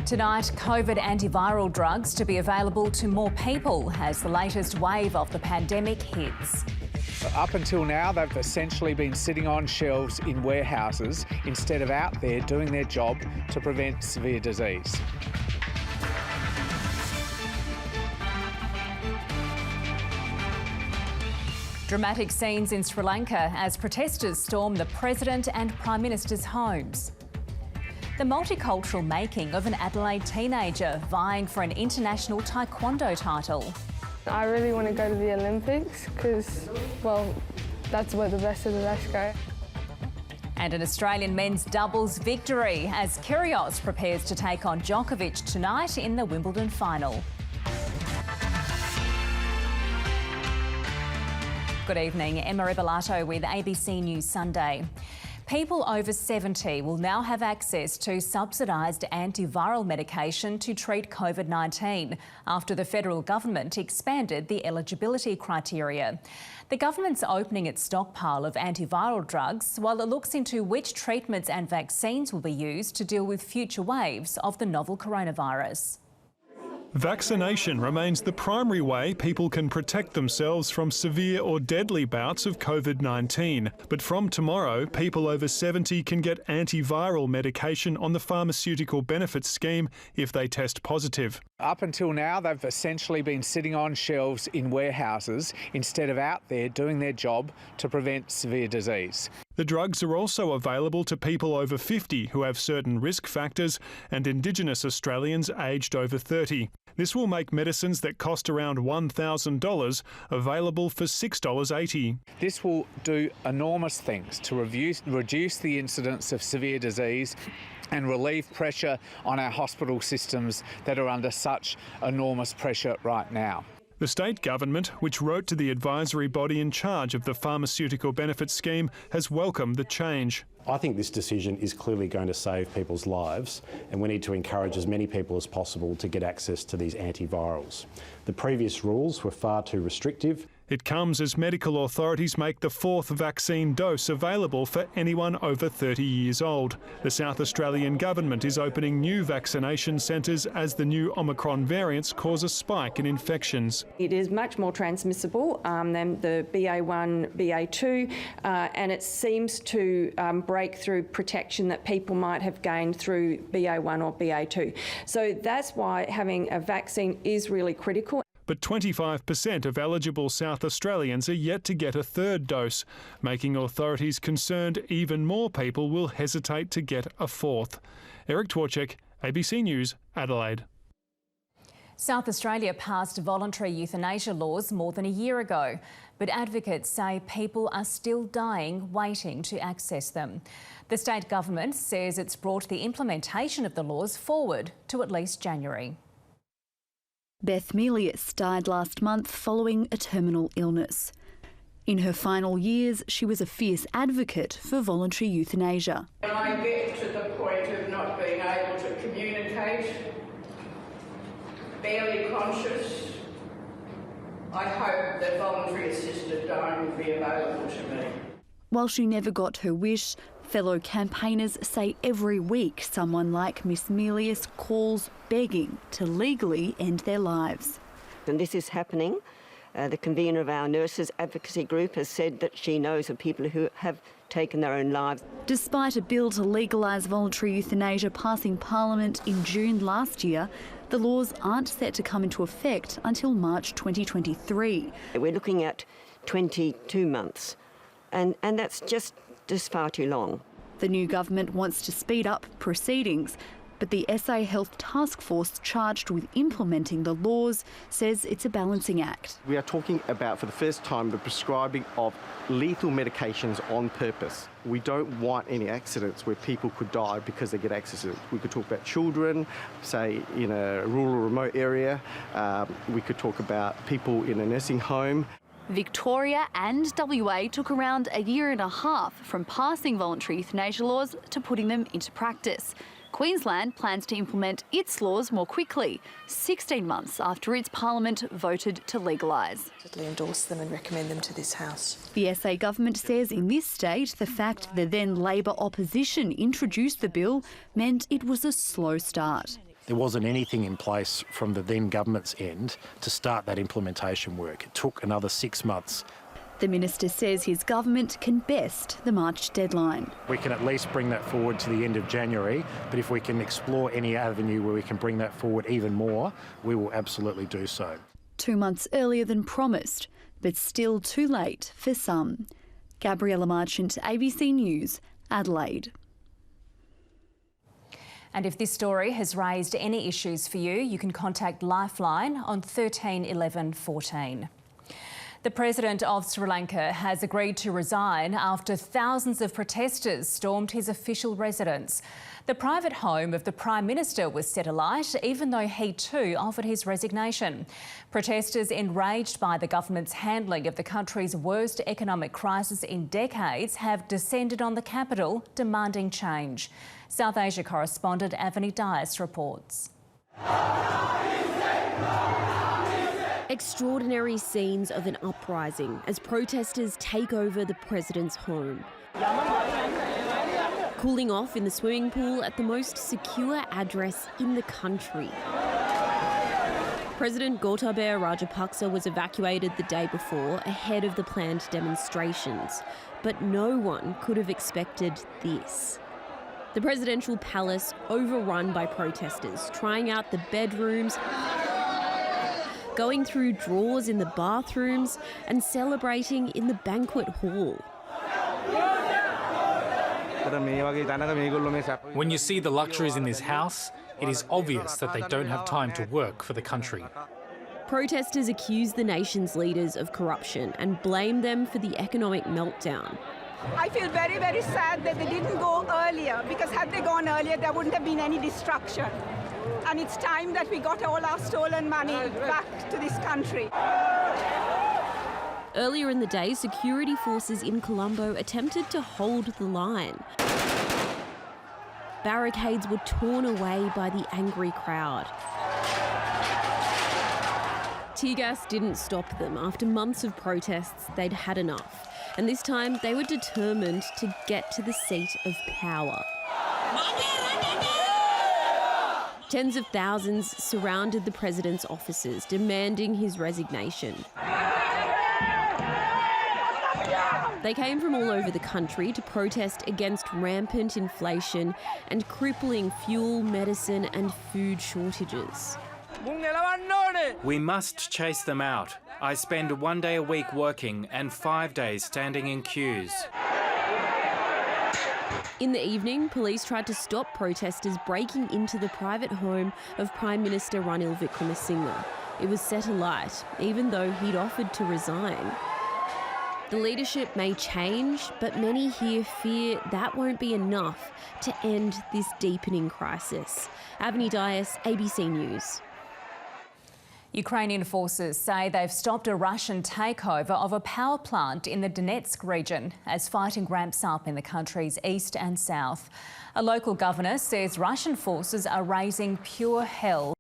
Tonight, COVID antiviral drugs to be available to more people as the latest wave of the pandemic hits. Up until now, they've essentially been sitting on shelves in warehouses instead of out there doing their job to prevent severe disease. Dramatic scenes in Sri Lanka as protesters storm the President and Prime Minister's homes. The multicultural making of an Adelaide teenager vying for an international taekwondo title. I really want to go to the Olympics because, well, that's where the best of the best go. And an Australian men's doubles victory as Kyrgios prepares to take on Djokovic tonight in the Wimbledon final. Good evening, Emma Ribalato with ABC News Sunday. People over 70 will now have access to subsidised antiviral medication to treat COVID-19 after the federal government expanded the eligibility criteria. The government's opening its stockpile of antiviral drugs while it looks into which treatments and vaccines will be used to deal with future waves of the novel coronavirus. Vaccination remains the primary way people can protect themselves from severe or deadly bouts of COVID-19. But from tomorrow, people over 70 can get antiviral medication on the Pharmaceutical Benefits Scheme if they test positive. Up until now, they've essentially been sitting on shelves in warehouses instead of out there doing their job to prevent severe disease. The drugs are also available to people over 50 who have certain risk factors and Indigenous Australians aged over 30. This will make medicines that cost around $1,000 available for $6.80. This will do enormous things to reduce the incidence of severe disease and relieve pressure on our hospital systems that are under such enormous pressure right now. The state government, which wrote to the advisory body in charge of the Pharmaceutical Benefits Scheme, has welcomed the change. I think this decision is clearly going to save people's lives, and we need to encourage as many people as possible to get access to these antivirals. The previous rules were far too restrictive. It comes as medical authorities make the fourth vaccine dose available for anyone over 30 years old. The South Australian government is opening new vaccination centres as the new Omicron variants cause a spike in infections. It is much more transmissible than the BA1, BA2, and it seems to break through protection that people might have gained through BA1 or BA2. So that's why having a vaccine is really critical. But 25% of eligible South Australians are yet to get a third dose, making authorities concerned even more people will hesitate to get a fourth. Eric Twarchek, ABC News, Adelaide. South Australia passed voluntary euthanasia laws more than a year ago, but advocates say people are still dying waiting to access them. The state government says it's brought the implementation of the laws forward to at least January. Beth Melius died last month following a terminal illness. In her final years, she was a fierce advocate for voluntary euthanasia. When I get to the point of not being able to communicate, barely conscious, I hope that voluntary assisted dying will be available to me. While she never got her wish, fellow campaigners say every week someone like Miss Melius calls begging to legally end their lives. And this is happening. The convener of our nurses advocacy group has said that she knows of people who have taken their own lives. Despite a bill to legalise voluntary euthanasia passing Parliament in June last year, the laws aren't set to come into effect until March 2023. We're looking at 22 months, and that's just far too long. The new government wants to speed up proceedings, but the SA Health Task Force charged with implementing the laws says it's a balancing act. We are talking about, for the first time, the prescribing of lethal medications on purpose. We don't want any accidents where people could die because they get access to it. We could talk about children, say in a rural, remote area. We could talk about people in a nursing home. Victoria and WA took around a year and a half from passing voluntary euthanasia laws to putting them into practice. Queensland plans to implement its laws more quickly, 16 months after its parliament voted to legalise. Endorse them and recommend them to this House. The SA government says in this state the fact the then Labor opposition introduced the bill meant it was a slow start. There wasn't anything in place from the then government's end to start that implementation work. It took another 6 months. The minister says his government can best the March deadline. We can at least bring that forward to the end of January, but if we can explore any avenue where we can bring that forward even more, we will absolutely do so. 2 months earlier than promised, but still too late for some. Gabriella Marchant, ABC News, Adelaide. And if this story has raised any issues for you, you can contact Lifeline on 13 11 14. The President of Sri Lanka has agreed to resign after thousands of protesters stormed his official residence. The private home of the Prime Minister was set alight, even though he too offered his resignation. Protesters enraged by the government's handling of the country's worst economic crisis in decades have descended on the capital, demanding change. South Asia correspondent Avani Dias reports. Extraordinary scenes of an uprising as protesters take over the president's home. Cooling off in the swimming pool at the most secure address in the country. President Gotabaya Rajapaksa was evacuated the day before ahead of the planned demonstrations, but no one could have expected this. The presidential palace overrun by protesters, trying out the bedrooms, going through drawers in the bathrooms and celebrating in the banquet hall. When you see the luxuries in this house, it is obvious that they don't have time to work for the country. Protesters accuse the nation's leaders of corruption and blame them for the economic meltdown. I feel very, very sad that they didn't go earlier, because had they gone earlier, there wouldn't have been any destruction. And it's time that we got all our stolen money back to this country. Earlier in the day, security forces in Colombo attempted to hold the line. Barricades were torn away by the angry crowd. Tear gas didn't stop them. After months of protests, they'd had enough. And this time, they were determined to get to the seat of power. Tens of thousands surrounded the president's offices, demanding his resignation. They came from all over the country to protest against rampant inflation and crippling fuel, medicine and food shortages. We must chase them out. I spend 1 day a week working and 5 days standing in queues. In the evening, police tried to stop protesters breaking into the private home of Prime Minister Ranil Wickremesinghe. It was set alight, even though he'd offered to resign. The leadership may change, but many here fear that won't be enough to end this deepening crisis. Avani Dias, ABC News. Ukrainian forces say they've stopped a Russian takeover of a power plant in the Donetsk region as fighting ramps up in the country's east and south. A local governor says Russian forces are raising pure hell